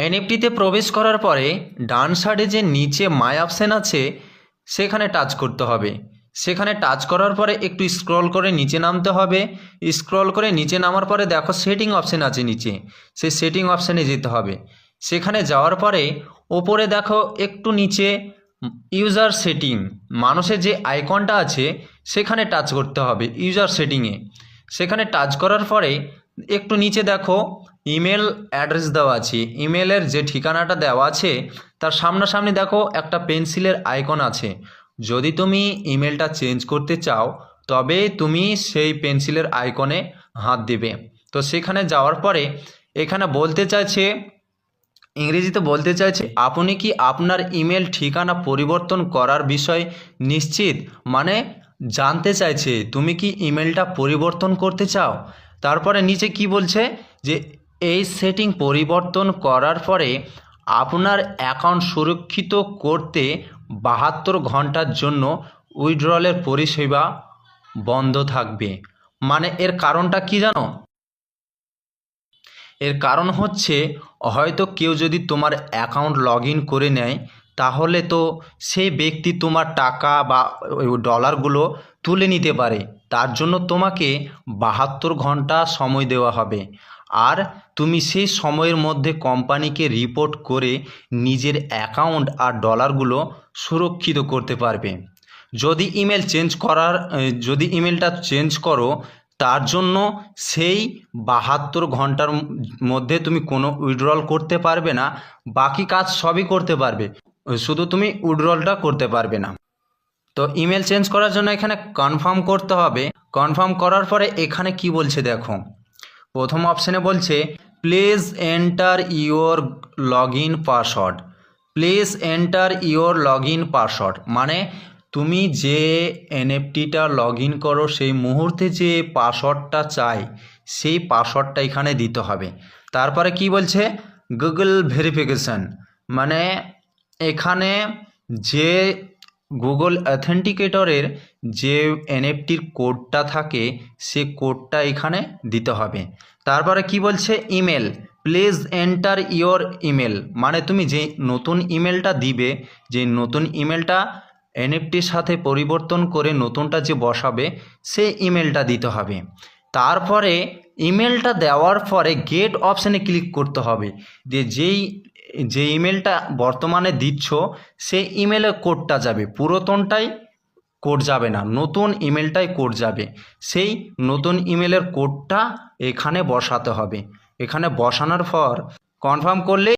এনএফটিতে প্রবেশ করার পরে ডান সাইডে যে নিচে মাই অপশান আছে সেখানে টাচ করতে হবে। সেখানে টাচ করার পরে একটু স্ক্রল করে নিচে নামতে হবে। স্ক্রল করে নিচে নামার পরে দেখো সেটিং অপশান আছে নিচে, সেই সেটিং অপশানে যেতে হবে। সেখানে যাওয়ার পরে ওপরে দেখো একটু নিচে ইউজার সেটিং, মানুষের যে আইকনটা আছে সেখানে টাচ করতে হবে ইউজার সেটিংয়ে। সেখানে টাচ করার পরে একটু নিচে দেখো ইমেল অ্যাড্রেস দেওয়া আছে, ইমেলের যে ঠিকানাটা দেওয়া আছে তার সামনাসামনি দেখো একটা পেন্সিলের আইকন আছে। যদি তুমি ইমেলটা চেঞ্জ করতে চাও তবে তুমি সেই পেন্সিলের আইকনে হাত দেবে। তো সেখানে যাওয়ার পরে এখানে বলতে চাইছে, ইংরেজিতে বলতে চাইছে আপনি কি আপনার ইমেল ঠিকানা পরিবর্তন করার বিষয় নিশ্চিত, মানে জানতে চাইছে তুমি কি ইমেলটা পরিবর্তন করতে চাও। তারপরে নিচে কি বলছে যে এই সেটিং পরিবর্তন করার পরে আপনার অ্যাকাউন্ট সুরক্ষিত করতে 72 ঘন্টার জন্য উইথড্রলের পরিষেবা বন্ধ থাকবে। মানে এর কারণটা কি জানো? এর কারণ হচ্ছে হয়তো কেউ যদি তোমার অ্যাকাউন্ট লগ ইন করে নেয় তাহলে তো সেই ব্যক্তি তোমার টাকা বা ওই ডলারগুলো তুলে নিতে পারে। তার জন্য তোমাকে 72 ঘন্টা সময় দেওয়া হবে। আর তুমি সেই সময়ের মধ্যে কোম্পানিকে রিপোর্ট করে নিজের অ্যাকাউন্ট আর ডলারগুলো সুরক্ষিত করতে পারবে। যদি ইমেলটা চেঞ্জ করো তার জন্য সেই 72 ঘন্টার মধ্যে তুমি কোনো উইথড্রল করতে পারবে না, বাকি কাজ সবই করতে পারবে, শুধু তুমি উইথড্রলটা করতে পারবে না। তো ইমেল চেঞ্জ করার জন্য এখানে কনফার্ম করতে হবে। কনফার্ম করার পরে এখানে কি বলছে দেখো, প্রথম অপশানে বলছে please enter your log in password. Please enter your log in password মানে তুমি যে এনএফটিটা লগ ইন করো সেই মুহূর্তে যে পাসওয়ার্ডটা চাই সেই পাসওয়ার্ডটা এখানে দিতে হবে। তারপরে কি বলছে গুগল ভেরিফিকেশান, মানে এখানে যে গুগল অথেন্টিকেটরের যে এনএফটির কোডটা থাকে সে কোডটা এখানে দিতে হবে। তারপরে কি বলছে email, please enter your email, মানে তুমি যে নতুন ইমেলটা দিবে, যে নতুন ইমেলটা এনএফটির সাথে পরিবর্তন করে নতুনটা যে বসাবে সেই ইমেলটা দিতে হবে। তারপরে ইমেলটা দেওয়ার পরে গেট অপশানে ক্লিক করতে হবে। যে ইমেলটা বর্তমানে দিচ্ছ সেই ইমেলে কোডটা যাবে, পুরাতনটাই কোড যাবে না, নতুন ইমেলটাই কোড যাবে। সেই নতুন ইমেলের কোডটা এখানে বসাতে হবে। এখানে বসানোর পর কনফার্ম করলে